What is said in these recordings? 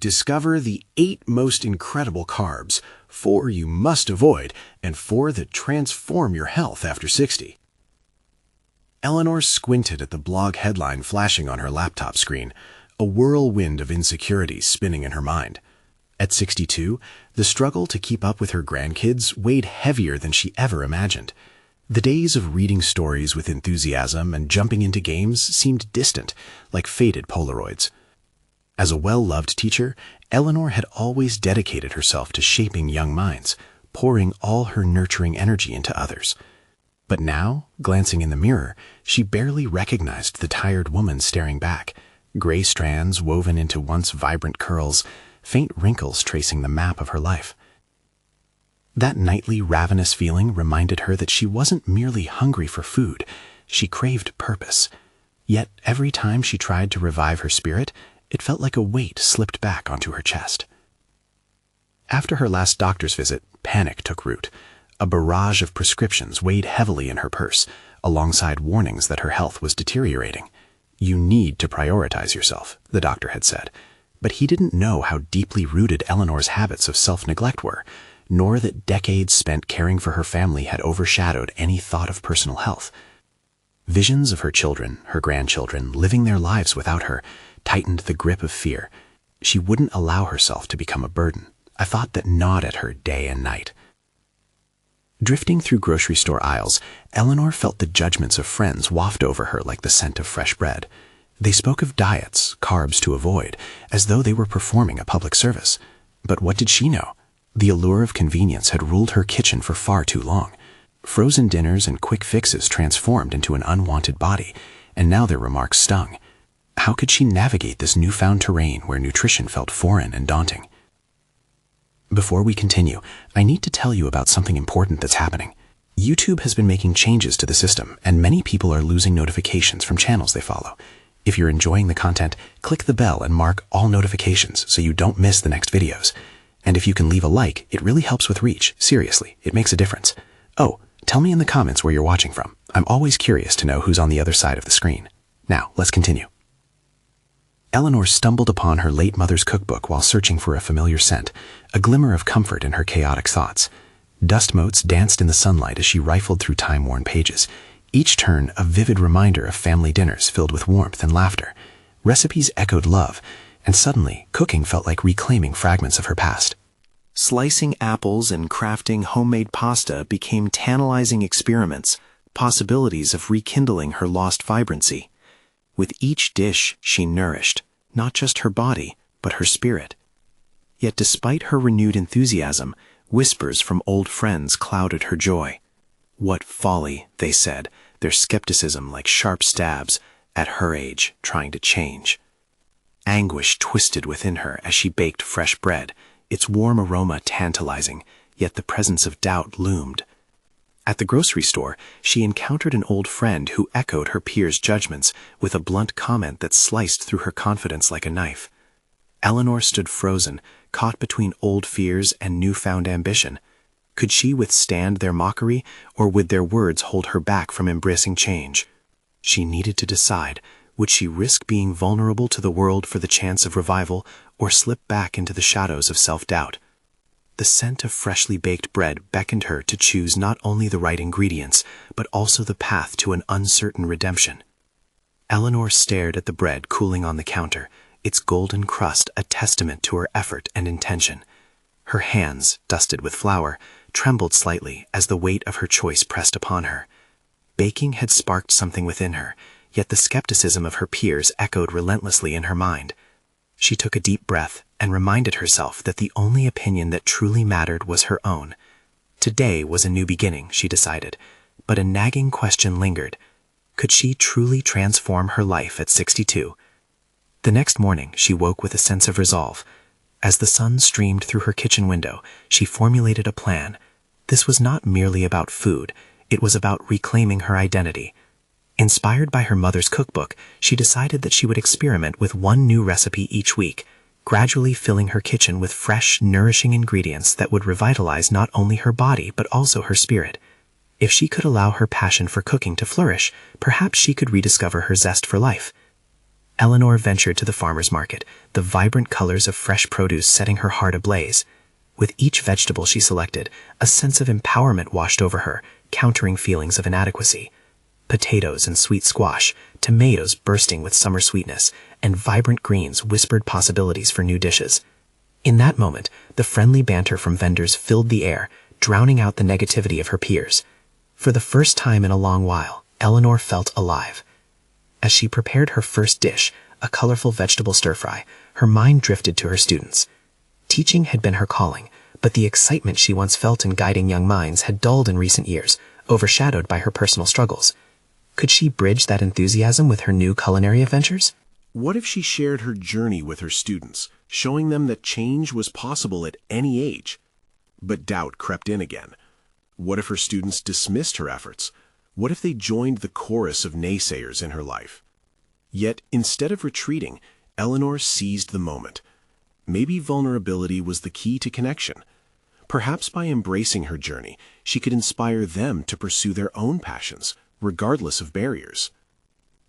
Discover the 8 most incredible carbs, 4 you must avoid, and 4 that transform your health after 60. Eleanor squinted at the blog headline flashing on her laptop screen, a whirlwind of insecurities spinning in her mind. At 62, the struggle to keep up with her grandkids weighed heavier than she ever imagined. The days of reading stories with enthusiasm and jumping into games seemed distant, like faded Polaroids. As a well-loved teacher, Eleanor had always dedicated herself to shaping young minds, pouring all her nurturing energy into others. But now, glancing in the mirror, she barely recognized the tired woman staring back, gray strands woven into once vibrant curls, faint wrinkles tracing the map of her life. That nightly ravenous feeling reminded her that she wasn't merely hungry for food, she craved purpose. Yet every time she tried to revive her spirit, it felt like a weight slipped back onto her chest. After her last doctor's visit, panic took root. A barrage of prescriptions weighed heavily in her purse, alongside warnings that her health was deteriorating. "You need to prioritize yourself," the doctor had said. But he didn't know how deeply rooted Eleanor's habits of self-neglect were, nor that decades spent caring for her family had overshadowed any thought of personal health. Visions of her children, her grandchildren, living their lives without her, tightened the grip of fear. She wouldn't allow herself to become a burden, a thought that gnawed at her day and night. Drifting through grocery store aisles, Eleanor felt the judgments of friends waft over her like the scent of fresh bread. They spoke of diets, carbs to avoid, as though they were performing a public service. But what did she know? The allure of convenience had ruled her kitchen for far too long. Frozen dinners and quick fixes transformed into an unwanted body, and now their remarks stung. How could she navigate this newfound terrain where nutrition felt foreign and daunting? Before we continue, I need to tell you about something important that's happening. YouTube has been making changes to the system, and many people are losing notifications from channels they follow. If you're enjoying the content, click the bell and mark all notifications so you don't miss the next videos. And if you can leave a like, it really helps with reach. Seriously, it makes a difference. Oh, tell me in the comments where you're watching from. I'm always curious to know who's on the other side of the screen. Now, let's continue. Eleanor stumbled upon her late mother's cookbook while searching for a familiar scent, a glimmer of comfort in her chaotic thoughts. Dust motes danced in the sunlight as she rifled through time-worn pages, each turn a vivid reminder of family dinners filled with warmth and laughter. Recipes echoed love, and suddenly cooking felt like reclaiming fragments of her past. Slicing apples and crafting homemade pasta became tantalizing experiments, possibilities of rekindling her lost vibrancy. With each dish, she nourished, not just her body, but her spirit. Yet despite her renewed enthusiasm, whispers from old friends clouded her joy. What folly, they said, their skepticism like sharp stabs, at her age, trying to change. Anguish twisted within her as she baked fresh bread, its warm aroma tantalizing, yet the presence of doubt loomed. At the grocery store, she encountered an old friend who echoed her peers' judgments with a blunt comment that sliced through her confidence like a knife. Eleanor stood frozen, caught between old fears and newfound ambition. Could she withstand their mockery, or would their words hold her back from embracing change? She needed to decide. Would she risk being vulnerable to the world for the chance of revival, or slip back into the shadows of self-doubt? The scent of freshly baked bread beckoned her to choose not only the right ingredients, but also the path to an uncertain redemption. Eleanor stared at the bread cooling on the counter, its golden crust a testament to her effort and intention. Her hands, dusted with flour, trembled slightly as the weight of her choice pressed upon her. Baking had sparked something within her, yet the skepticism of her peers echoed relentlessly in her mind. She took a deep breath and reminded herself that the only opinion that truly mattered was her own. Today was a new beginning, she decided, but a nagging question lingered. Could she truly transform her life at 62? The next morning, she woke with a sense of resolve. As the sun streamed through her kitchen window, she formulated a plan. This was not merely about food, it was about reclaiming her identity. Inspired by her mother's cookbook, she decided that she would experiment with one new recipe each week, gradually filling her kitchen with fresh, nourishing ingredients that would revitalize not only her body but also her spirit. If she could allow her passion for cooking to flourish, perhaps she could rediscover her zest for life. Eleanor ventured to the farmer's market, the vibrant colors of fresh produce setting her heart ablaze. With each vegetable she selected, a sense of empowerment washed over her, countering feelings of inadequacy. Potatoes and sweet squash, tomatoes bursting with summer sweetness, and vibrant greens whispered possibilities for new dishes. In that moment, the friendly banter from vendors filled the air, drowning out the negativity of her peers. For the first time in a long while, Eleanor felt alive. As she prepared her first dish, a colorful vegetable stir-fry, her mind drifted to her students. Teaching had been her calling, but the excitement she once felt in guiding young minds had dulled in recent years, overshadowed by her personal struggles. Could she bridge that enthusiasm with her new culinary adventures? What if she shared her journey with her students, showing them that change was possible at any age? But doubt crept in again. What if her students dismissed her efforts? What if they joined the chorus of naysayers in her life? Yet, instead of retreating, Eleanor seized the moment. Maybe vulnerability was the key to connection. Perhaps by embracing her journey, she could inspire them to pursue their own passions, regardless of barriers.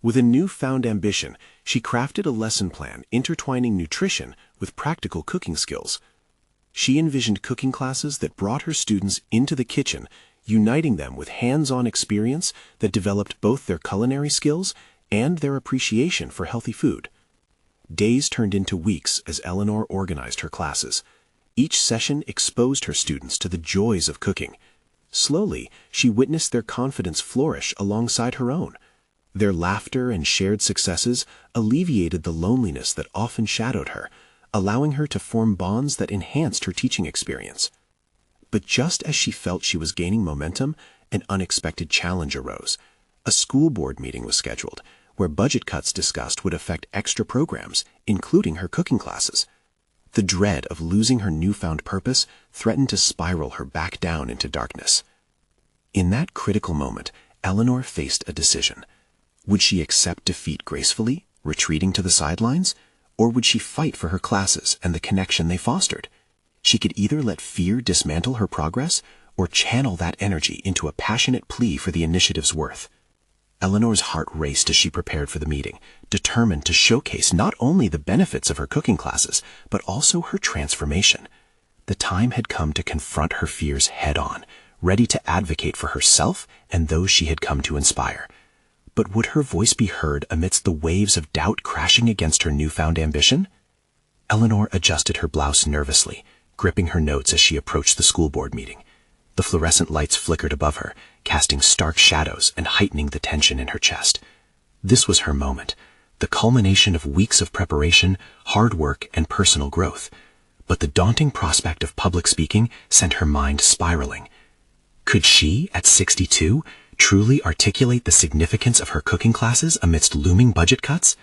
With a newfound ambition, she crafted a lesson plan intertwining nutrition with practical cooking skills. She envisioned cooking classes that brought her students into the kitchen, uniting them with hands-on experience that developed both their culinary skills and their appreciation for healthy food. Days turned into weeks as Eleanor organized her classes. Each session exposed her students to the joys of cooking. Slowly, she witnessed their confidence flourish alongside her own. Their laughter and shared successes alleviated the loneliness that often shadowed her, allowing her to form bonds that enhanced her teaching experience. But just as she felt she was gaining momentum, an unexpected challenge arose. A school board meeting was scheduled, where budget cuts discussed would affect extra programs, including her cooking classes. The dread of losing her newfound purpose threatened to spiral her back down into darkness. In that critical moment, Eleanor faced a decision. Would she accept defeat gracefully, retreating to the sidelines, or would she fight for her classes and the connection they fostered? She could either let fear dismantle her progress or channel that energy into a passionate plea for the initiative's worth. Eleanor's heart raced as she prepared for the meeting, determined to showcase not only the benefits of her cooking classes, but also her transformation. The time had come to confront her fears head-on, ready to advocate for herself and those she had come to inspire. But would her voice be heard amidst the waves of doubt crashing against her newfound ambition? Eleanor adjusted her blouse nervously, gripping her notes as she approached the school board meeting. The fluorescent lights flickered above her, casting stark shadows and heightening the tension in her chest. This was her moment, the culmination of weeks of preparation, hard work, and personal growth. But the daunting prospect of public speaking sent her mind spiraling. Could she, at 62, truly articulate the significance of her cooking classes amidst looming budget cuts?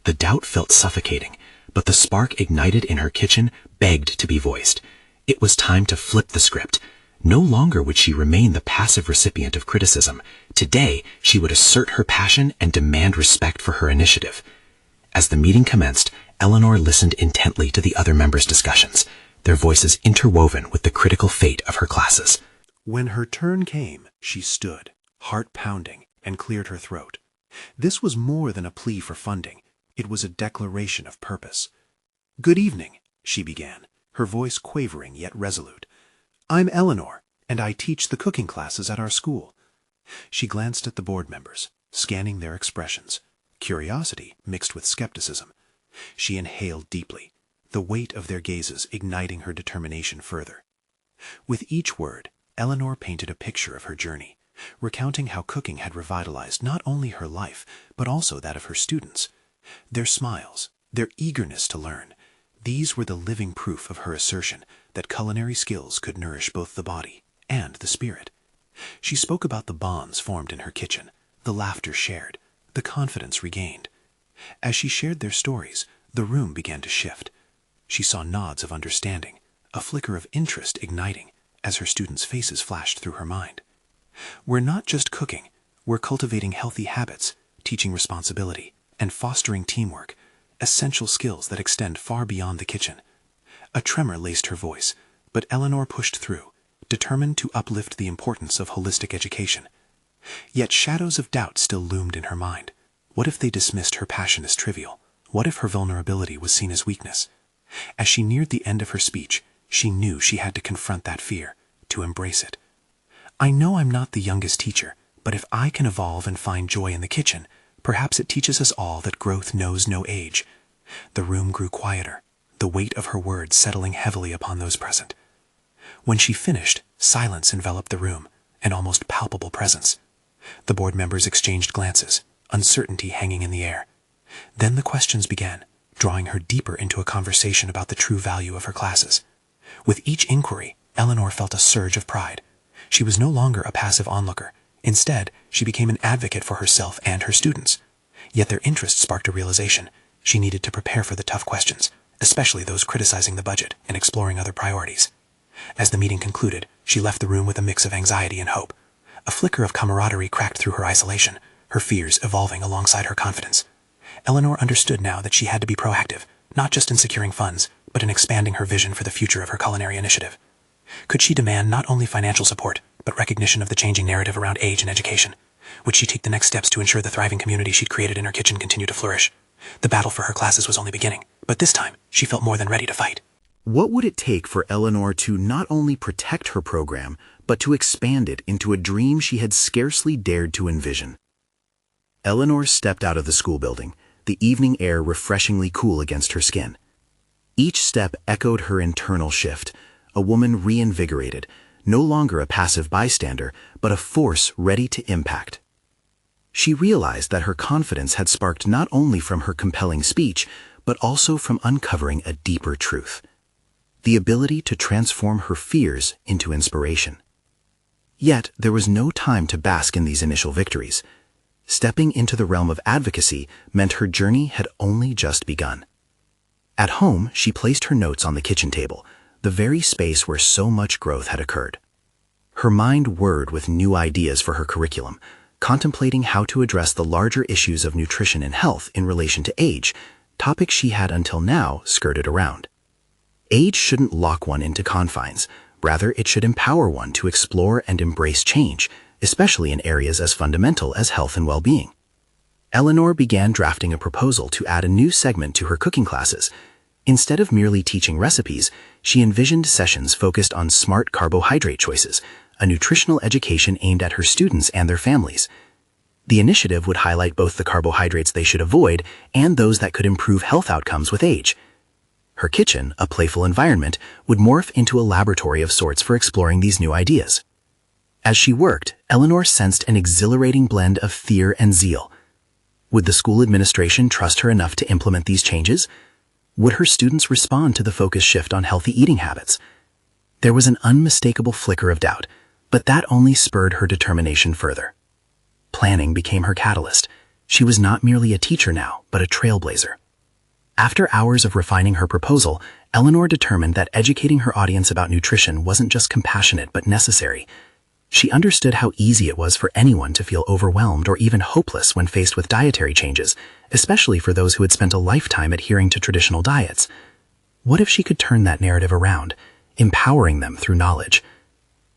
The doubt felt suffocating, but the spark ignited in her kitchen begged to be voiced. It was time to flip the script. No longer would she remain the passive recipient of criticism. Today, she would assert her passion and demand respect for her initiative. As the meeting commenced, Eleanor listened intently to the other members' discussions, their voices interwoven with the critical fate of her classes. When her turn came, she stood, heart pounding, and cleared her throat. This was more than a plea for funding. It was a declaration of purpose. "Good evening," she began, her voice quavering yet resolute. "I'm Eleanor, and I teach the cooking classes at our school." She glanced at the board members, scanning their expressions, curiosity mixed with skepticism. She inhaled deeply, the weight of their gazes igniting her determination further. With each word, Eleanor painted a picture of her journey, recounting how cooking had revitalized not only her life, but also that of her students. Their smiles, their eagerness to learn, these were the living proof of her assertion that culinary skills could nourish both the body and the spirit. She spoke about the bonds formed in her kitchen, the laughter shared, the confidence regained. As she shared their stories, the room began to shift. She saw nods of understanding, a flicker of interest igniting as her students' faces flashed through her mind. "We're not just cooking, we're cultivating healthy habits, teaching responsibility, and fostering teamwork, essential skills that extend far beyond the kitchen." A tremor laced her voice, but Eleanor pushed through, determined to uplift the importance of holistic education. Yet shadows of doubt still loomed in her mind. What if they dismissed her passion as trivial? What if her vulnerability was seen as weakness? As she neared the end of her speech, she knew she had to confront that fear, to embrace it. I know I'm not the youngest teacher, but if I can evolve and find joy in the kitchen, perhaps it teaches us all that growth knows no age. The room grew quieter, the weight of her words settling heavily upon those present. When she finished, silence enveloped the room, an almost palpable presence. The board members exchanged glances, uncertainty hanging in the air. Then the questions began, drawing her deeper into a conversation about the true value of her classes. With each inquiry, Eleanor felt a surge of pride. She was no longer a passive onlooker. Instead, she became an advocate for herself and her students. Yet their interest sparked a realization. She needed to prepare for the tough questions, especially those criticizing the budget and exploring other priorities. As the meeting concluded, she left the room with a mix of anxiety and hope. A flicker of camaraderie cracked through her isolation, her fears evolving alongside her confidence. Eleanor understood now that she had to be proactive, not just in securing funds, but in expanding her vision for the future of her culinary initiative. Could she demand not only financial support, but recognition of the changing narrative around age and education? Would she take the next steps to ensure the thriving community she'd created in her kitchen continued to flourish? The battle for her classes was only beginning, but this time, she felt more than ready to fight. What would it take for Eleanor to not only protect her program, but to expand it into a dream she had scarcely dared to envision? Eleanor stepped out of the school building, the evening air refreshingly cool against her skin. Each step echoed her internal shift, a woman reinvigorated, no longer a passive bystander, but a force ready to impact. She realized that her confidence had sparked not only from her compelling speech, but also from uncovering a deeper truth: the ability to transform her fears into inspiration. Yet, there was no time to bask in these initial victories. Stepping into the realm of advocacy meant her journey had only just begun. At home, she placed her notes on the kitchen table, the very space where so much growth had occurred. Her mind whirred with new ideas for her curriculum, contemplating how to address the larger issues of nutrition and health in relation to age, topics she had until now skirted around. Age shouldn't lock one into confines. Rather, it should empower one to explore and embrace change, especially in areas as fundamental as health and well-being. Eleanor began drafting a proposal to add a new segment to her cooking classes. Instead of merely teaching recipes, she envisioned sessions focused on smart carbohydrate choices, a nutritional education aimed at her students and their families. The initiative would highlight both the carbohydrates they should avoid and those that could improve health outcomes with age. Her kitchen, a playful environment, would morph into a laboratory of sorts for exploring these new ideas. As she worked, Eleanor sensed an exhilarating blend of fear and zeal. Would the school administration trust her enough to implement these changes? Would her students respond to the focused shift on healthy eating habits? There was an unmistakable flicker of doubt, but that only spurred her determination further. Planning became her catalyst. She was not merely a teacher now, but a trailblazer. After hours of refining her proposal, Eleanor determined that educating her audience about nutrition wasn't just compassionate but necessary. She understood how easy it was for anyone to feel overwhelmed or even hopeless when faced with dietary changes, especially for those who had spent a lifetime adhering to traditional diets. What if she could turn that narrative around, empowering them through knowledge?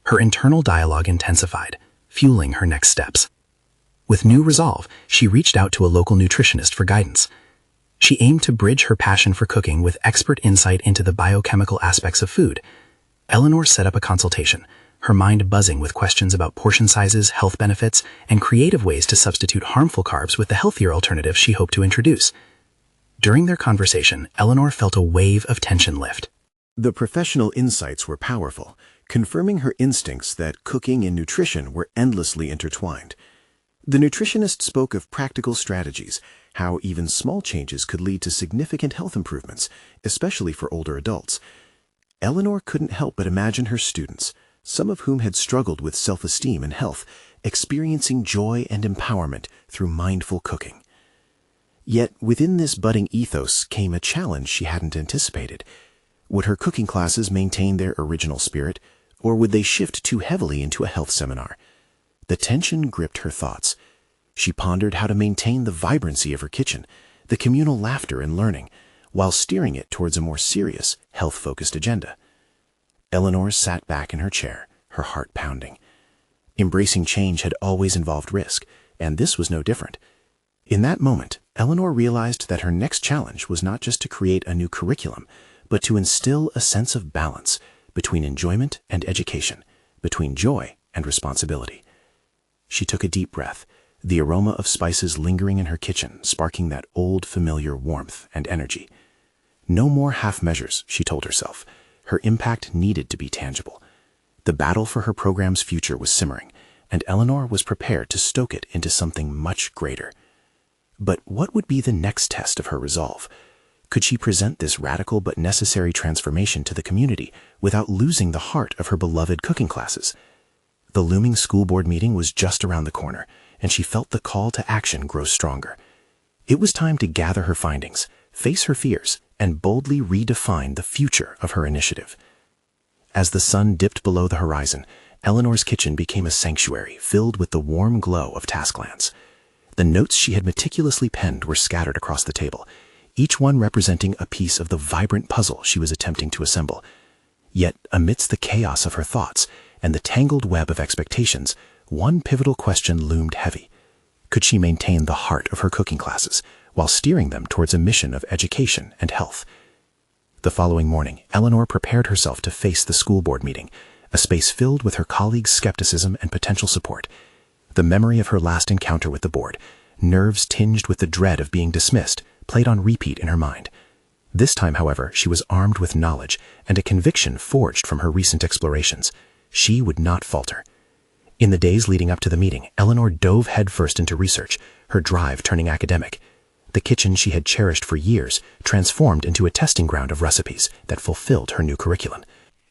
Her internal dialogue intensified, fueling her next steps. With new resolve, she reached out to a local nutritionist for guidance. She aimed to bridge her passion for cooking with expert insight into the biochemical aspects of food. Eleanor set up a consultation, her mind buzzing with questions about portion sizes, health benefits, and creative ways to substitute harmful carbs with the healthier alternatives she hoped to introduce. During their conversation, Eleanor felt a wave of tension lift. The professional insights were powerful, confirming her instincts that cooking and nutrition were endlessly intertwined. The nutritionist spoke of practical strategies, how even small changes could lead to significant health improvements, especially for older adults. Eleanor couldn't help but imagine her students, some of whom had struggled with self-esteem and health, experiencing joy and empowerment through mindful cooking. Yet within this budding ethos came a challenge she hadn't anticipated. Would her cooking classes maintain their original spirit, or would they shift too heavily into a health seminar? The tension gripped her thoughts. She pondered how to maintain the vibrancy of her kitchen, the communal laughter and learning, while steering it towards a more serious, health-focused agenda. Eleanor sat back in her chair, her heart pounding. Embracing change had always involved risk, and this was no different. In that moment, Eleanor realized that her next challenge was not just to create a new curriculum, but to instill a sense of balance between enjoyment and education, between joy and responsibility. She took a deep breath, the aroma of spices lingering in her kitchen, sparking that old familiar warmth and energy. No more half measures, she told herself. Her impact needed to be tangible. The battle for her program's future was simmering, and Eleanor was prepared to stoke it into something much greater. But what would be the next test of her resolve? Could she present this radical but necessary transformation to the community without losing the heart of her beloved cooking classes? The looming school board meeting was just around the corner, and she felt the call to action grow stronger. It was time to gather her findings, face her fears, and boldly redefine the future of her initiative. As the sun dipped below the horizon, Eleanor's kitchen became a sanctuary filled with the warm glow of tasklands. The notes she had meticulously penned were scattered across the table, each one representing a piece of the vibrant puzzle she was attempting to assemble. Yet, amidst the chaos of her thoughts and the tangled web of expectations, one pivotal question loomed heavy. Could she maintain the heart of her cooking classes while steering them towards a mission of education and health? The following morning, Eleanor prepared herself to face the school board meeting, a space filled with her colleagues' skepticism and potential support. The memory of her last encounter with the board, nerves tinged with the dread of being dismissed, played on repeat in her mind. This time, however, she was armed with knowledge and a conviction forged from her recent explorations. She would not falter. In the days leading up to the meeting, Eleanor dove headfirst into research, her drive turning academic. The kitchen she had cherished for years transformed into a testing ground of recipes that fulfilled her new curriculum.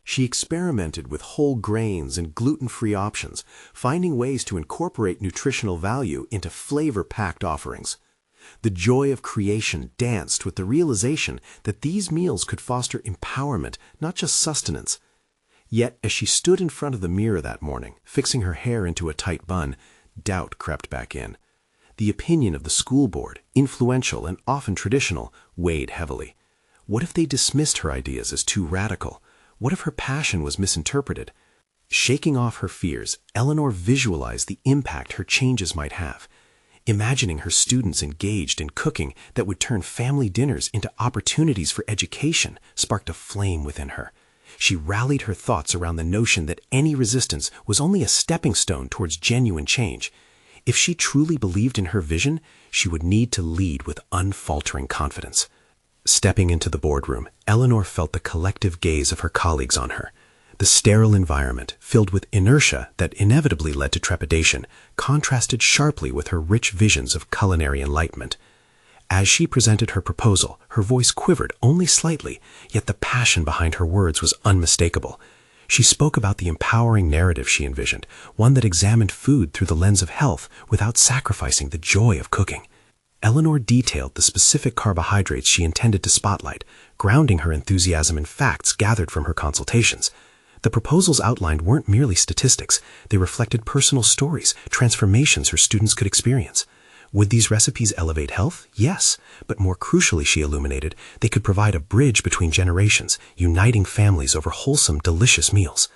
She experimented with whole grains and gluten-free options, finding ways to incorporate nutritional value into flavor-packed offerings. The joy of creation danced with the realization that these meals could foster empowerment, not just sustenance. Yet, as she stood in front of the mirror that morning, fixing her hair into a tight bun, doubt crept back in. The opinion of the school board, influential and often traditional, weighed heavily. What if they dismissed her ideas as too radical? What if her passion was misinterpreted? Shaking off her fears, Eleanor visualized the impact her changes might have. Imagining her students engaged in cooking that would turn family dinners into opportunities for education sparked a flame within her. She rallied her thoughts around the notion that any resistance was only a stepping stone towards genuine change. If she truly believed in her vision, she would need to lead with unfaltering confidence. Stepping into the boardroom, Eleanor felt the collective gaze of her colleagues on her. The sterile environment, filled with inertia that inevitably led to trepidation, contrasted sharply with her rich visions of culinary enlightenment. As she presented her proposal, her voice quivered only slightly, yet the passion behind her words was unmistakable. She spoke about the empowering narrative she envisioned, one that examined food through the lens of health without sacrificing the joy of cooking. Eleanor detailed the specific carbohydrates she intended to spotlight, grounding her enthusiasm in facts gathered from her consultations. The proposals outlined weren't merely statistics, they reflected personal stories, transformations her students could experience. Would these recipes elevate health? Yes, but more crucially, she illuminated, they could provide a bridge between generations, uniting families over wholesome, delicious meals.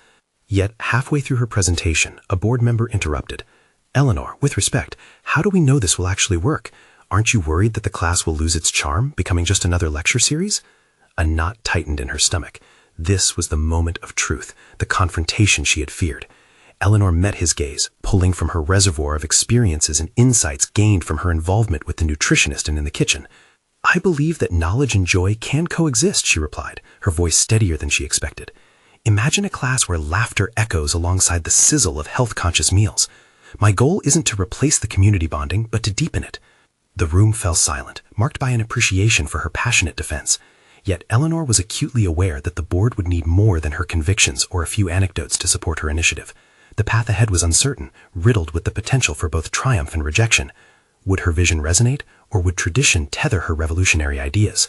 Yet, halfway through her presentation, a board member interrupted. "Eleanor, with respect, how do we know this will actually work? Aren't you worried that the class will lose its charm, becoming just another lecture series?" A knot tightened in her stomach. This was the moment of truth, the confrontation she had feared. Eleanor met his gaze, pulling from her reservoir of experiences and insights gained from her involvement with the nutritionist and in the kitchen. "I believe that knowledge and joy can coexist," she replied, her voice steadier than she expected. "Imagine a class where laughter echoes alongside the sizzle of health-conscious meals. My goal isn't to replace the community bonding, but to deepen it." The room fell silent, marked by an appreciation for her passionate defense. Yet Eleanor was acutely aware that the board would need more than her convictions or a few anecdotes to support her initiative. The path ahead was uncertain, riddled with the potential for both triumph and rejection. Would her vision resonate, or would tradition tether her revolutionary ideas?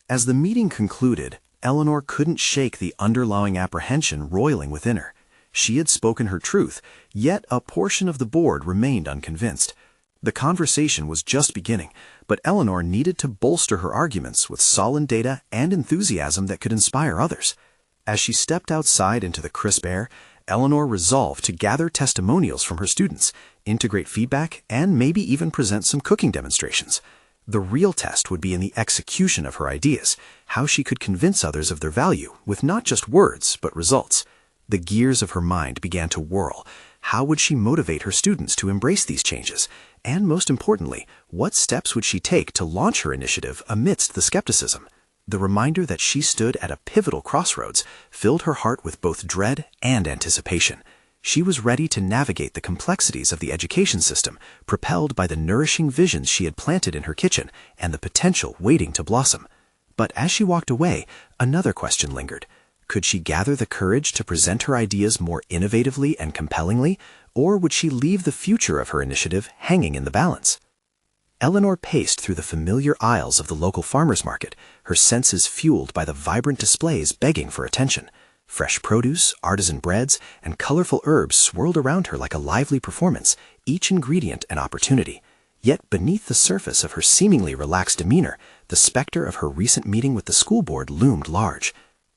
As the meeting concluded, Eleanor couldn't shake the underlying apprehension roiling within her. She had spoken her truth, yet a portion of the board remained unconvinced. The conversation was just beginning, but Eleanor needed to bolster her arguments with solid data and enthusiasm that could inspire others. As she stepped outside into the crisp air, Eleanor resolved to gather testimonials from her students, integrate feedback, and maybe even present some cooking demonstrations. The real test would be in the execution of her ideas, how she could convince others of their value with not just words, but results. The gears of her mind began to whirl. How would she motivate her students to embrace these changes? And most importantly, what steps would she take to launch her initiative amidst the skepticism? The reminder that she stood at a pivotal crossroads filled her heart with both dread and anticipation. She was ready to navigate the complexities of the education system, propelled by the nourishing visions she had planted in her kitchen and the potential waiting to blossom. But as she walked away, another question lingered. Could she gather the courage to present her ideas more innovatively and compellingly, or would she leave the future of her initiative hanging in the balance? Eleanor paced through the familiar aisles of the local farmer's market, her senses fueled by the vibrant displays begging for attention. Fresh produce, artisan breads, and colorful herbs swirled around her like a lively performance, each ingredient an opportunity. Yet beneath the surface of her seemingly relaxed demeanor, the specter of her recent meeting with the school board loomed large.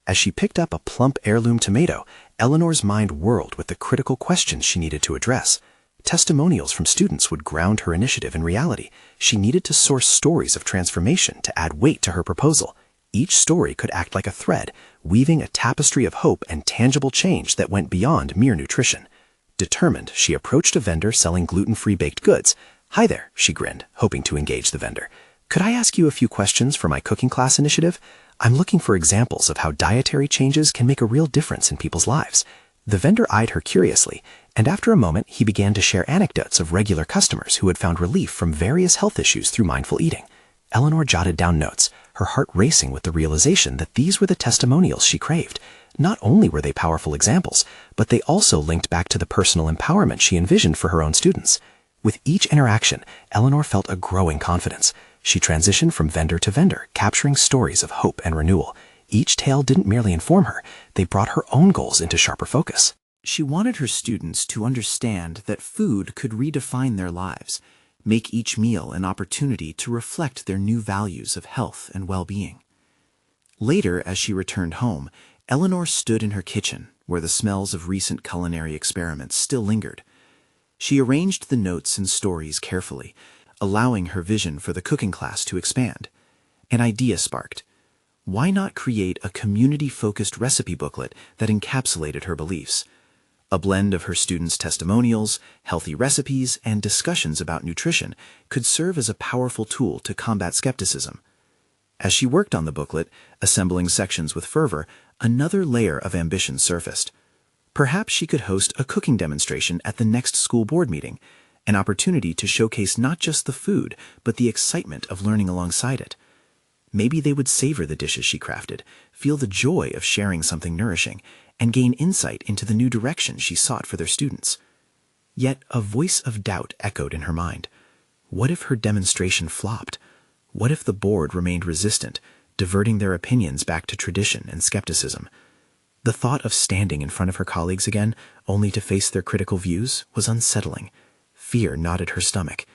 As she picked up a plump heirloom tomato, Eleanor's mind whirled with the critical questions she needed to address. Testimonials from students would ground her initiative in reality. She needed to source stories of transformation to add weight to her proposal. Each story could act like a thread, weaving a tapestry of hope and tangible change that went beyond mere nutrition. Determined, she approached a vendor selling gluten-free baked goods. "Hi there," she grinned, hoping to engage the vendor. "Could I ask you a few questions for my cooking class initiative? I'm looking for examples of how dietary changes can make a real difference in people's lives." The vendor eyed her curiously, and after a moment he began to share anecdotes of regular customers who had found relief from various health issues through mindful eating. Eleanor jotted down notes, her heart racing with the realization that these were the testimonials she craved. Not only were they powerful examples, but they also linked back to the personal empowerment she envisioned for her own students. With each interaction, Eleanor felt a growing confidence. She transitioned from vendor to vendor, capturing stories of hope and renewal. Each tale didn't merely inform her, they brought her own goals into sharper focus. She wanted her students to understand that food could redefine their lives, make each meal an opportunity to reflect their new values of health and well-being. Later, as she returned home, Eleanor stood in her kitchen, where the smells of recent culinary experiments still lingered. She arranged the notes and stories carefully, allowing her vision for the cooking class to expand. An idea sparked. Why not create a community-focused recipe booklet that encapsulated her beliefs? A blend of her students' testimonials, healthy recipes, and discussions about nutrition could serve as a powerful tool to combat skepticism. As she worked on the booklet, assembling sections with fervor, another layer of ambition surfaced. Perhaps she could host a cooking demonstration at the next school board meeting, an opportunity to showcase not just the food, but the excitement of learning alongside it. Maybe they would savor the dishes she crafted, feel the joy of sharing something nourishing, and gain insight into the new direction she sought for their students. Yet a voice of doubt echoed in her mind. What if her demonstration flopped? What if the board remained resistant, diverting their opinions back to tradition and skepticism? The thought of standing in front of her colleagues again, only to face their critical views, was unsettling. Fear knotted her stomach.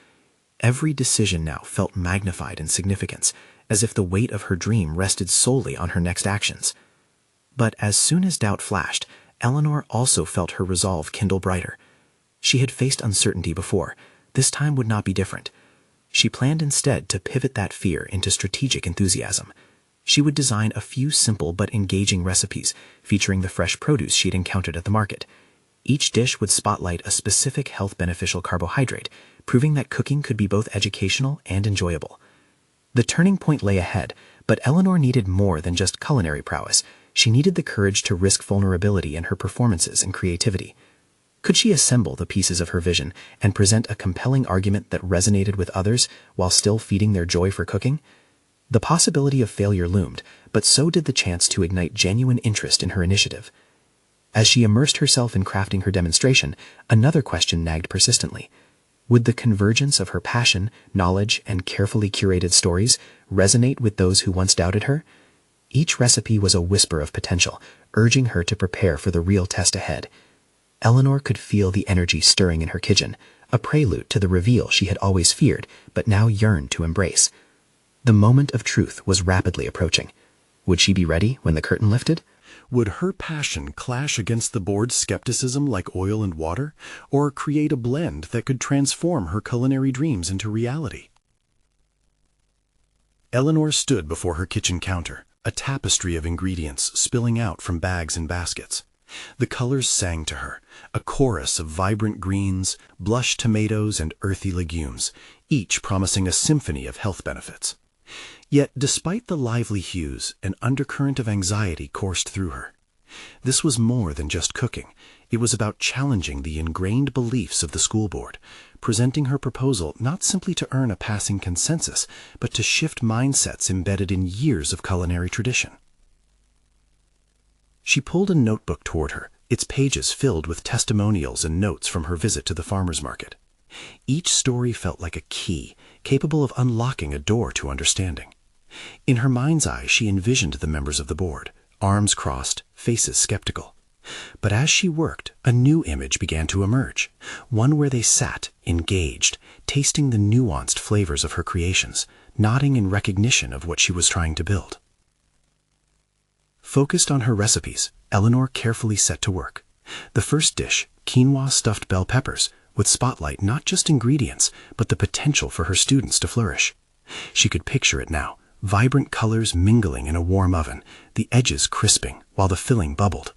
Every decision now felt magnified in significance, as if the weight of her dream rested solely on her next actions. But as soon as doubt flashed, Eleanor also felt her resolve kindle brighter. She had faced uncertainty before. This time would not be different. She planned instead to pivot that fear into strategic enthusiasm. She would design a few simple but engaging recipes featuring the fresh produce she'd encountered at the market. Each dish would spotlight a specific health-beneficial carbohydrate, proving that cooking could be both educational and enjoyable. The turning point lay ahead, but Eleanor needed more than just culinary prowess. She needed the courage to risk vulnerability in her performances and creativity. Could she assemble the pieces of her vision and present a compelling argument that resonated with others while still feeding their joy for cooking? The possibility of failure loomed, but so did the chance to ignite genuine interest in her initiative. As she immersed herself in crafting her demonstration, another question nagged persistently. Would the convergence of her passion, knowledge, and carefully curated stories resonate with those who once doubted her? Each recipe was a whisper of potential, urging her to prepare for the real test ahead. Eleanor could feel the energy stirring in her kitchen, a prelude to the reveal she had always feared, but now yearned to embrace. The moment of truth was rapidly approaching. Would she be ready when the curtain lifted? Would her passion clash against the board's skepticism like oil and water, or create a blend that could transform her culinary dreams into reality? Eleanor stood before her kitchen counter, a tapestry of ingredients spilling out from bags and baskets. The colors sang to her, a chorus of vibrant greens, blush tomatoes, and earthy legumes, each promising a symphony of health benefits. Yet, despite the lively hues, an undercurrent of anxiety coursed through her. This was more than just cooking. It was about challenging the ingrained beliefs of the school board, presenting her proposal not simply to earn a passing consensus, but to shift mindsets embedded in years of culinary tradition. She pulled a notebook toward her, its pages filled with testimonials and notes from her visit to the farmer's market. Each story felt like a key, capable of unlocking a door to understanding. In her mind's eye, she envisioned the members of the board, arms crossed, faces skeptical. But as she worked, a new image began to emerge, one where they sat, engaged, tasting the nuanced flavors of her creations, nodding in recognition of what she was trying to build. Focused on her recipes, Eleanor carefully set to work. The first dish, quinoa stuffed bell peppers, would spotlight not just ingredients, but the potential for her students to flourish. She could picture it now, vibrant colors mingling in a warm oven, the edges crisping while the filling bubbled.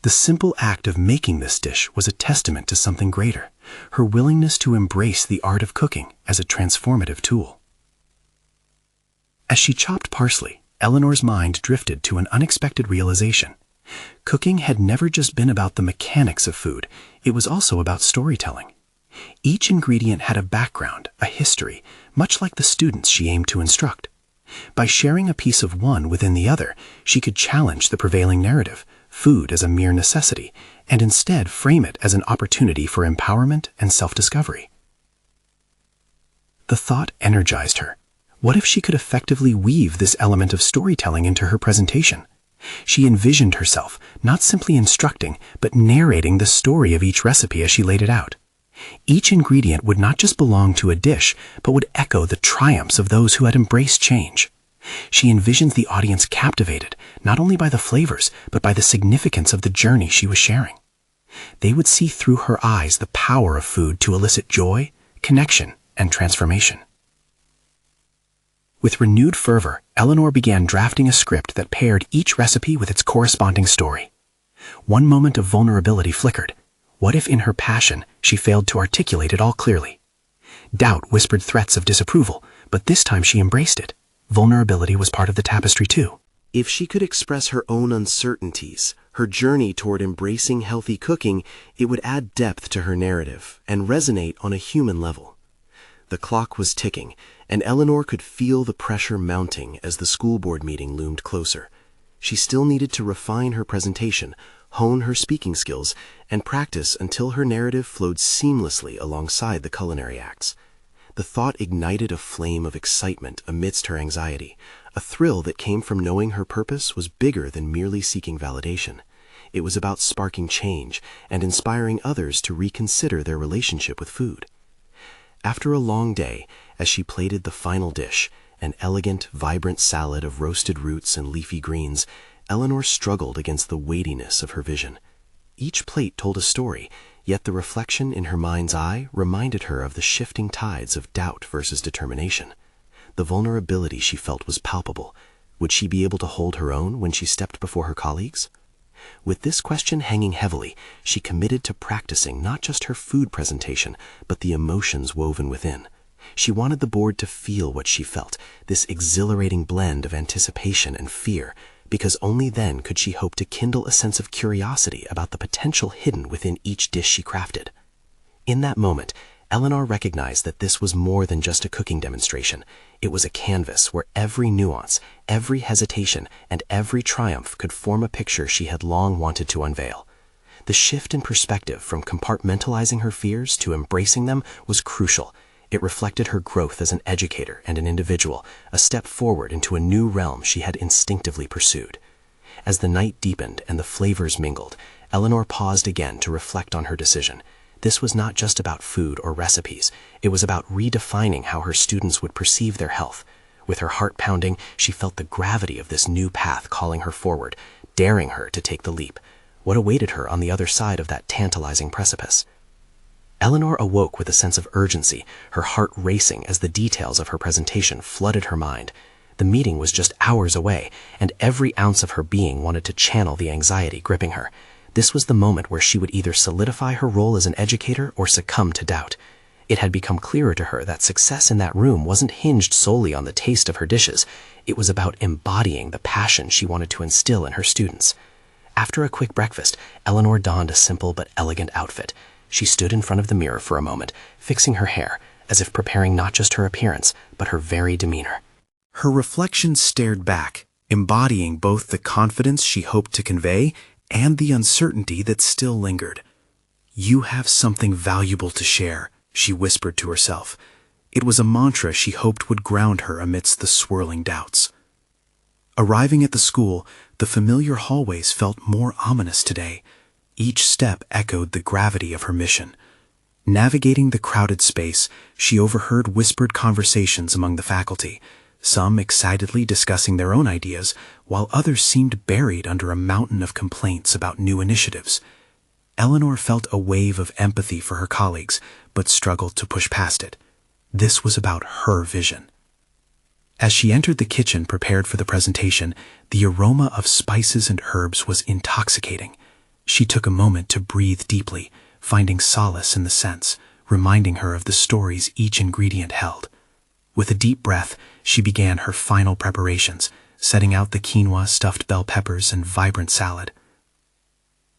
The simple act of making this dish was a testament to something greater, her willingness to embrace the art of cooking as a transformative tool. As she chopped parsley, Eleanor's mind drifted to an unexpected realization. Cooking had never just been about the mechanics of food, it was also about storytelling. Each ingredient had a background, a history, much like the students she aimed to instruct. By sharing a piece of one within the other, she could challenge the prevailing narrative, food as a mere necessity, and instead frame it as an opportunity for empowerment and self-discovery. The thought energized her. What if she could effectively weave this element of storytelling into her presentation? She envisioned herself not simply instructing, but narrating the story of each recipe as she laid it out. Each ingredient would not just belong to a dish, but would echo the triumphs of those who had embraced change. She envisioned the audience captivated, not only by the flavors, but by the significance of the journey she was sharing. They would see through her eyes the power of food to elicit joy, connection, and transformation. With renewed fervor, Eleanor began drafting a script that paired each recipe with its corresponding story. One moment of vulnerability flickered. What if in her passion she failed to articulate it all clearly? Doubt whispered threats of disapproval, but this time she embraced it. Vulnerability was part of the tapestry too. If she could express her own uncertainties, her journey toward embracing healthy cooking, it would add depth to her narrative and resonate on a human level. The clock was ticking, and Eleanor could feel the pressure mounting as the school board meeting loomed closer. She still needed to refine her presentation, hone her speaking skills, and practice until her narrative flowed seamlessly alongside the culinary acts. The thought ignited a flame of excitement amidst her anxiety, a thrill that came from knowing her purpose was bigger than merely seeking validation. It was about sparking change and inspiring others to reconsider their relationship with food. After a long day, as she plated the final dish, an elegant, vibrant salad of roasted roots and leafy greens, Eleanor struggled against the weightiness of her vision. Each plate told a story, yet the reflection in her mind's eye reminded her of the shifting tides of doubt versus determination. The vulnerability she felt was palpable. Would she be able to hold her own when she stepped before her colleagues? With this question hanging heavily, she committed to practicing not just her food presentation, but the emotions woven within. She wanted the board to feel what she felt, this exhilarating blend of anticipation and fear, because only then could she hope to kindle a sense of curiosity about the potential hidden within each dish she crafted. In that moment, Eleanor recognized that this was more than just a cooking demonstration. It was a canvas where every nuance, every hesitation, and every triumph could form a picture she had long wanted to unveil. The shift in perspective from compartmentalizing her fears to embracing them was crucial. It reflected her growth as an educator and an individual, a step forward into a new realm she had instinctively pursued. As the night deepened and the flavors mingled, Eleanor paused again to reflect on her decision. This was not just about food or recipes. It was about redefining how her students would perceive their health. With her heart pounding, she felt the gravity of this new path calling her forward, daring her to take the leap. What awaited her on the other side of that tantalizing precipice? Eleanor awoke with a sense of urgency, her heart racing as the details of her presentation flooded her mind. The meeting was just hours away, and every ounce of her being wanted to channel the anxiety gripping her. This was the moment where she would either solidify her role as an educator or succumb to doubt. It had become clearer to her that success in that room wasn't hinged solely on the taste of her dishes. It was about embodying the passion she wanted to instill in her students. After a quick breakfast, Eleanor donned a simple but elegant outfit. She stood in front of the mirror for a moment, fixing her hair, as if preparing not just her appearance, but her very demeanor. Her reflection stared back, embodying both the confidence she hoped to convey and the uncertainty that still lingered. "You have something valuable to share," she whispered to herself. It was a mantra she hoped would ground her amidst the swirling doubts. Arriving at the school, the familiar hallways felt more ominous today. Each step echoed the gravity of her mission. Navigating the crowded space, she overheard whispered conversations among the faculty, some excitedly discussing their own ideas, while others seemed buried under a mountain of complaints about new initiatives. Eleanor felt a wave of empathy for her colleagues, but struggled to push past it. This was about her vision. As she entered the kitchen prepared for the presentation, the aroma of spices and herbs was intoxicating. She took a moment to breathe deeply, finding solace in the scents, reminding her of the stories each ingredient held. With a deep breath, she began her final preparations, setting out the quinoa, stuffed bell peppers, and vibrant salad.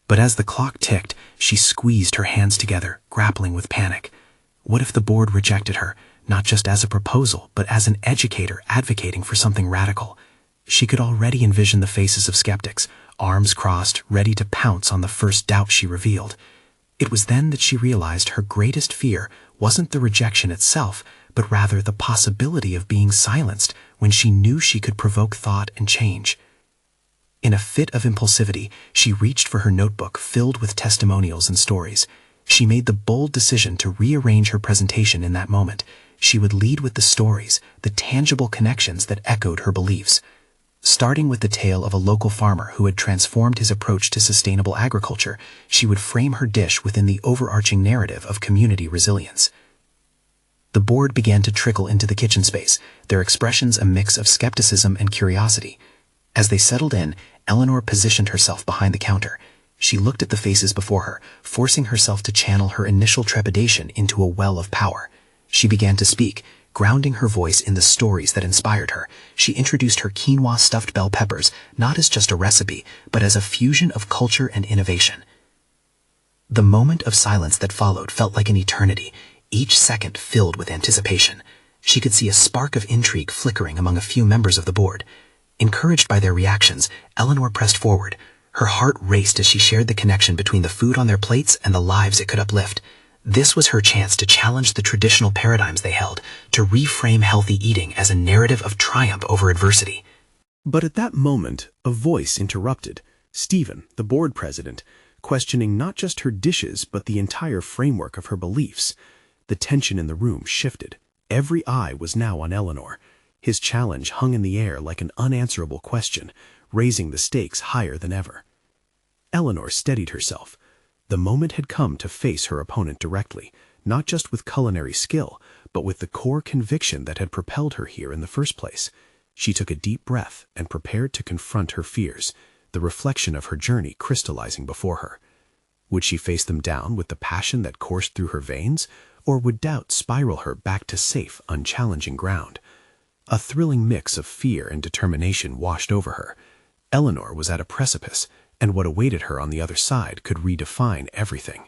But as the clock ticked, she squeezed her hands together, grappling with panic. What if the board rejected her, not just as a proposal, but as an educator advocating for something radical? She could already envision the faces of skeptics, arms crossed, ready to pounce on the first doubt she revealed. It was then that she realized her greatest fear wasn't the rejection itself, but rather the possibility of being silenced when she knew she could provoke thought and change. In a fit of impulsivity, she reached for her notebook filled with testimonials and stories. She made the bold decision to rearrange her presentation in that moment. She would lead with the stories, the tangible connections that echoed her beliefs. Starting with the tale of a local farmer who had transformed his approach to sustainable agriculture, she would frame her dish within the overarching narrative of community resilience. The board began to trickle into the kitchen space, their expressions a mix of skepticism and curiosity. As they settled in, Eleanor positioned herself behind the counter. She looked at the faces before her, forcing herself to channel her initial trepidation into a well of power. She began to speak, grounding her voice in the stories that inspired her. She introduced her quinoa stuffed bell peppers, not as just a recipe, but as a fusion of culture and innovation. The moment of silence that followed felt like an eternity, each second filled with anticipation. She could see a spark of intrigue flickering among a few members of the board. Encouraged by their reactions, Eleanor pressed forward. Her heart raced as she shared the connection between the food on their plates and the lives it could uplift. This was her chance to challenge the traditional paradigms they held, to reframe healthy eating as a narrative of triumph over adversity. But at that moment, a voice interrupted, Stephen, the board president, questioning not just her dishes but the entire framework of her beliefs. The tension in the room shifted. Every eye was now on Eleanor. His challenge hung in the air like an unanswerable question, raising the stakes higher than ever. Eleanor steadied herself. The moment had come to face her opponent directly, not just with culinary skill, but with the core conviction that had propelled her here in the first place. She took a deep breath and prepared to confront her fears, the reflection of her journey crystallizing before her. Would she face them down with the passion that coursed through her veins, or would doubt spiral her back to safe, unchallenging ground? A thrilling mix of fear and determination washed over her. Eleanor was at a precipice, and what awaited her on the other side could redefine everything.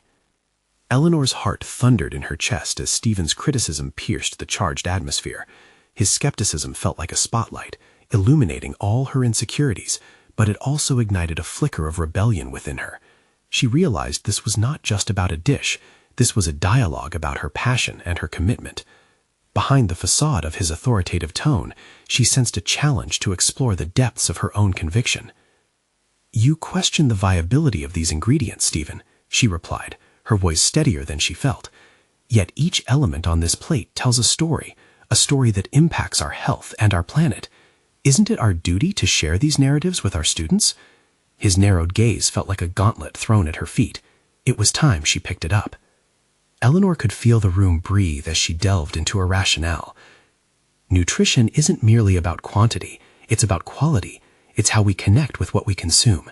Eleanor's heart thundered in her chest as Stephen's criticism pierced the charged atmosphere. His skepticism felt like a spotlight, illuminating all her insecurities, but it also ignited a flicker of rebellion within her. She realized this was not just about a dish. This was a dialogue about her passion and her commitment. Behind the facade of his authoritative tone, she sensed a challenge to explore the depths of her own conviction. "You question the viability of these ingredients, Stephen," she replied, her voice steadier than she felt. "Yet each element on this plate tells a story that impacts our health and our planet. Isn't it our duty to share these narratives with our students?" His narrowed gaze felt like a gauntlet thrown at her feet. It was time she picked it up. Eleanor could feel the room breathe as she delved into her rationale. Nutrition isn't merely about quantity, it's about quality. It's how we connect with what we consume.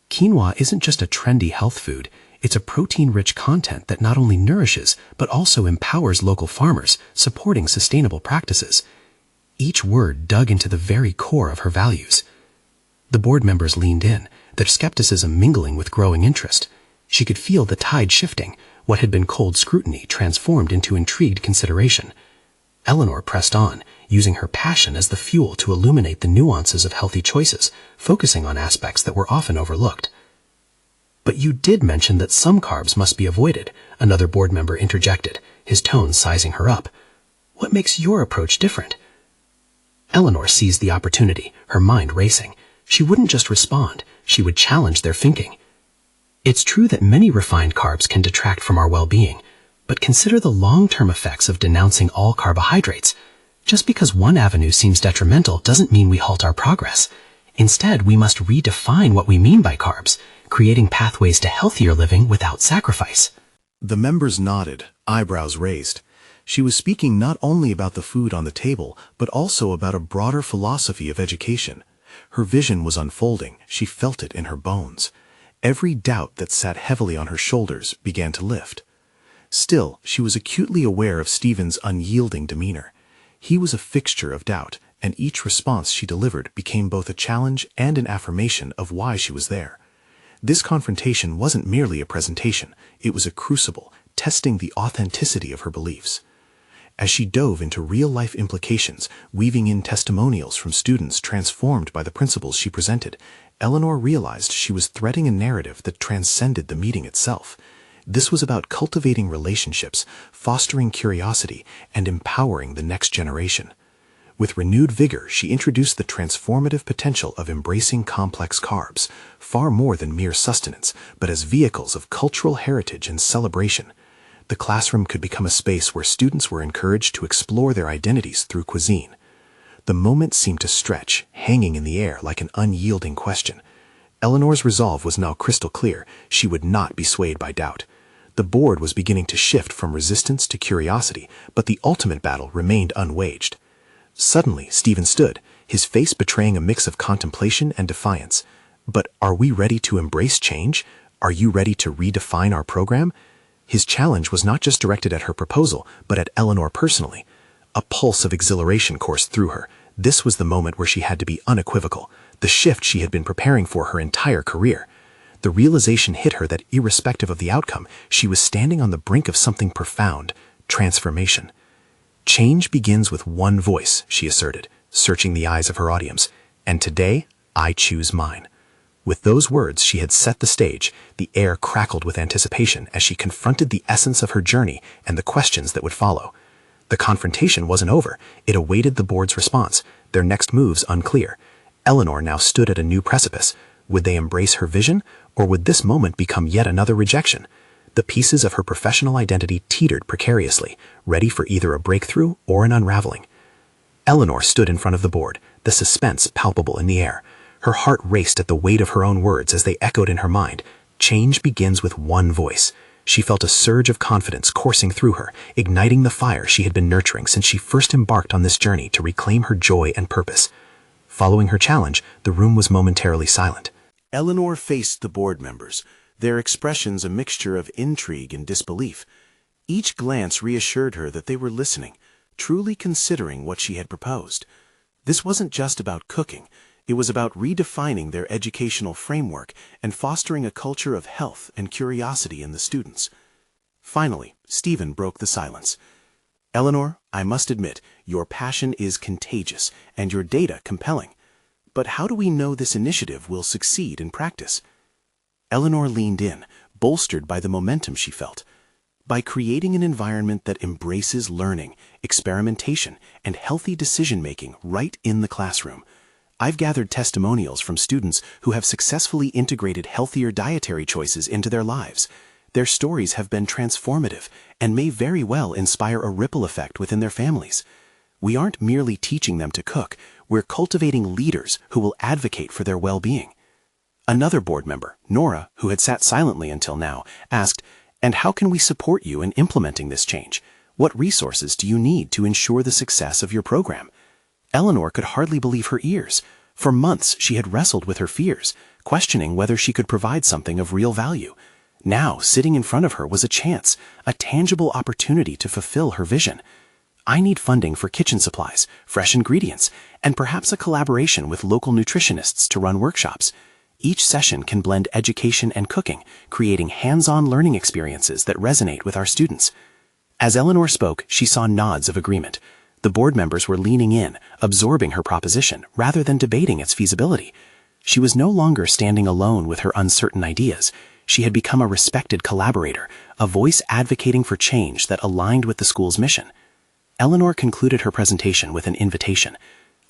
Quinoa isn't just a trendy health food, it's a protein-rich content that not only nourishes, but also empowers local farmers, supporting sustainable practices. Each word dug into the very core of her values. The board members leaned in, their skepticism mingling with growing interest. She could feel the tide shifting. What had been cold scrutiny transformed into intrigued consideration. Eleanor pressed on, using her passion as the fuel to illuminate the nuances of healthy choices, focusing on aspects that were often overlooked. "But you did mention that some carbs must be avoided," another board member interjected, his tone sizing her up. "What makes your approach different?" Eleanor seized the opportunity, her mind racing. She wouldn't just respond, she would challenge their thinking. "It's true that many refined carbs can detract from our well-being, but consider the long-term effects of denouncing all carbohydrates. Just because one avenue seems detrimental doesn't mean we halt our progress. Instead, we must redefine what we mean by carbs, creating pathways to healthier living without sacrifice." The members nodded, eyebrows raised. She was speaking not only about the food on the table, but also about a broader philosophy of education. Her vision was unfolding, she felt it in her bones. Every doubt that sat heavily on her shoulders began to lift. Still, she was acutely aware of Stephen's unyielding demeanor. He was a fixture of doubt, and each response she delivered became both a challenge and an affirmation of why she was there. This confrontation wasn't merely a presentation, it was a crucible, testing the authenticity of her beliefs. As she dove into real-life implications, weaving in testimonials from students transformed by the principles she presented, Eleanor realized she was threading a narrative that transcended the meeting itself. This was about cultivating relationships, fostering curiosity, and empowering the next generation. With renewed vigor, she introduced the transformative potential of embracing complex carbs, far more than mere sustenance, but as vehicles of cultural heritage and celebration. The classroom could become a space where students were encouraged to explore their identities through cuisine. The moment seemed to stretch, hanging in the air like an unyielding question. Eleanor's resolve was now crystal clear. She would not be swayed by doubt. The board was beginning to shift from resistance to curiosity, but the ultimate battle remained unwaged. Suddenly, Stephen stood, his face betraying a mix of contemplation and defiance. "But are we ready to embrace change? Are you ready to redefine our program?" His challenge was not just directed at her proposal, but at Eleanor personally. A pulse of exhilaration coursed through her. This was the moment where she had to be unequivocal, the shift she had been preparing for her entire career. The realization hit her that irrespective of the outcome, she was standing on the brink of something profound, transformation. "Change begins with one voice," she asserted, searching the eyes of her audience. "And today, I choose mine." With those words, she had set the stage. The air crackled with anticipation as she confronted the essence of her journey and the questions that would follow. The confrontation wasn't over. It awaited the board's response, their next moves unclear. Eleanor now stood at a new precipice. Would they embrace her vision, or would this moment become yet another rejection? The pieces of her professional identity teetered precariously, ready for either a breakthrough or an unraveling. Eleanor stood in front of the board, the suspense palpable in the air. Her heart raced at the weight of her own words as they echoed in her mind. Change begins with one voice. She felt a surge of confidence coursing through her, igniting the fire she had been nurturing since she first embarked on this journey to reclaim her joy and purpose. Following her challenge, the room was momentarily silent. Eleanor faced the board members, their expressions a mixture of intrigue and disbelief. Each glance reassured her that they were listening, truly considering what she had proposed. This wasn't just about cooking. It was about redefining their educational framework and fostering a culture of health and curiosity in the students. Finally, Stephen broke the silence. "Eleanor, I must admit, your passion is contagious and your data compelling. But how do we know this initiative will succeed in practice?" Eleanor leaned in, bolstered by the momentum she felt. "By creating an environment that embraces learning, experimentation, and healthy decision-making right in the classroom. I've gathered testimonials from students who have successfully integrated healthier dietary choices into their lives. Their stories have been transformative and may very well inspire a ripple effect within their families. We aren't merely teaching them to cook, we're cultivating leaders who will advocate for their well-being." Another board member, Nora, who had sat silently until now, asked, "And how can we support you in implementing this change? What resources do you need to ensure the success of your program? Eleanor could hardly believe her ears. For months, she had wrestled with her fears, questioning whether she could provide something of real value. Now, sitting in front of her was a chance, a tangible opportunity to fulfill her vision. I need funding for kitchen supplies, fresh ingredients, and perhaps a collaboration with local nutritionists to run workshops. Each session can blend education and cooking, creating hands-on learning experiences that resonate with our students. As Eleanor spoke, she saw nods of agreement. The board members were leaning in, absorbing her proposition, rather than debating its feasibility. She was no longer standing alone with her uncertain ideas. She had become a respected collaborator, a voice advocating for change that aligned with the school's mission. Eleanor concluded her presentation with an invitation.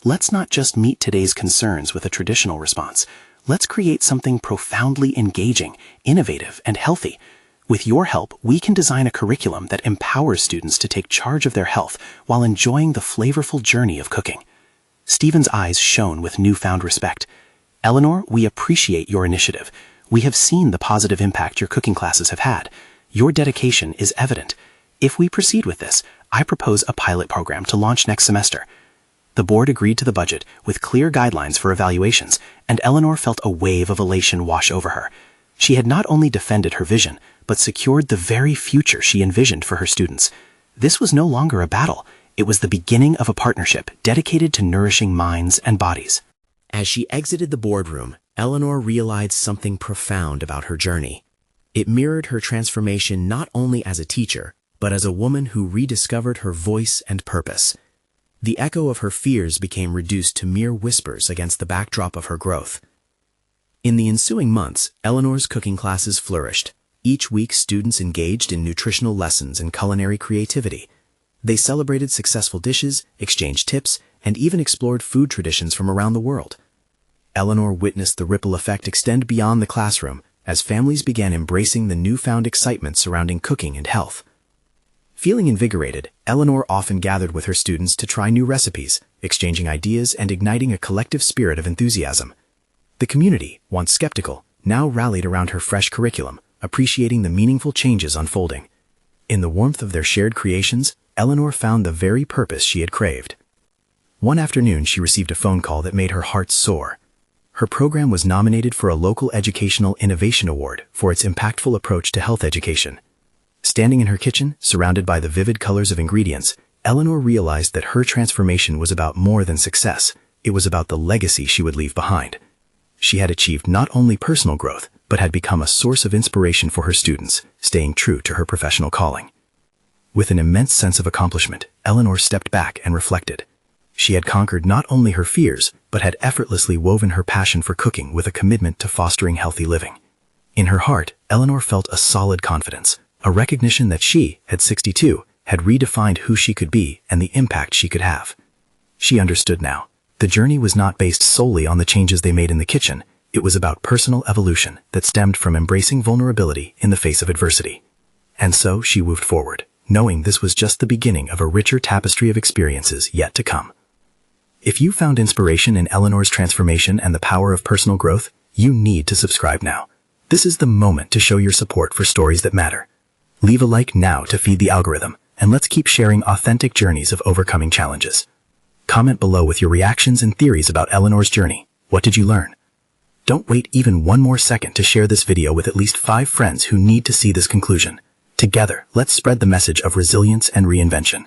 Let's not just meet today's concerns with a traditional response. Let's create something profoundly engaging, innovative, and healthy. With your help, we can design a curriculum that empowers students to take charge of their health while enjoying the flavorful journey of cooking. Stephen's eyes shone with newfound respect. Eleanor, we appreciate your initiative. We have seen the positive impact your cooking classes have had. Your dedication is evident. If we proceed with this, I propose a pilot program to launch next semester. The board agreed to the budget with clear guidelines for evaluations, and Eleanor felt a wave of elation wash over her. She had not only defended her vision, but secured the very future she envisioned for her students. This was no longer a battle. It was the beginning of a partnership dedicated to nourishing minds and bodies. As she exited the boardroom, Eleanor realized something profound about her journey. It mirrored her transformation not only as a teacher, but as a woman who rediscovered her voice and purpose. The echo of her fears became reduced to mere whispers against the backdrop of her growth. In the ensuing months, Eleanor's cooking classes flourished. Each week, students engaged in nutritional lessons and culinary creativity. They celebrated successful dishes, exchanged tips, and even explored food traditions from around the world. Eleanor witnessed the ripple effect extend beyond the classroom as families began embracing the newfound excitement surrounding cooking and health. Feeling invigorated, Eleanor often gathered with her students to try new recipes, exchanging ideas and igniting a collective spirit of enthusiasm. The community, once skeptical, now rallied around her fresh curriculum, appreciating the meaningful changes unfolding. In the warmth of their shared creations, Eleanor found the very purpose she had craved. One afternoon, she received a phone call that made her heart soar. Her program was nominated for a local Educational Innovation Award for its impactful approach to health education. Standing in her kitchen, surrounded by the vivid colors of ingredients, Eleanor realized that her transformation was about more than success. It was about the legacy she would leave behind. She had achieved not only personal growth, but had become a source of inspiration for her students, staying true to her professional calling. With an immense sense of accomplishment, Eleanor stepped back and reflected. She had conquered not only her fears, but had effortlessly woven her passion for cooking with a commitment to fostering healthy living. In her heart, Eleanor felt a solid confidence, a recognition that she, at 62, had redefined who she could be and the impact she could have. She understood now. The journey was not based solely on the changes they made in the kitchen. It was about personal evolution that stemmed from embracing vulnerability in the face of adversity. And so she moved forward, knowing this was just the beginning of a richer tapestry of experiences yet to come. If you found inspiration in Eleanor's transformation and the power of personal growth, you need to subscribe now. This is the moment to show your support for stories that matter. Leave a like now to feed the algorithm, and let's keep sharing authentic journeys of overcoming challenges. Comment below with your reactions and theories about Eleanor's journey. What did you learn? Don't wait even one more second to share this video with at least 5 friends who need to see this conclusion. Together, let's spread the message of resilience and reinvention.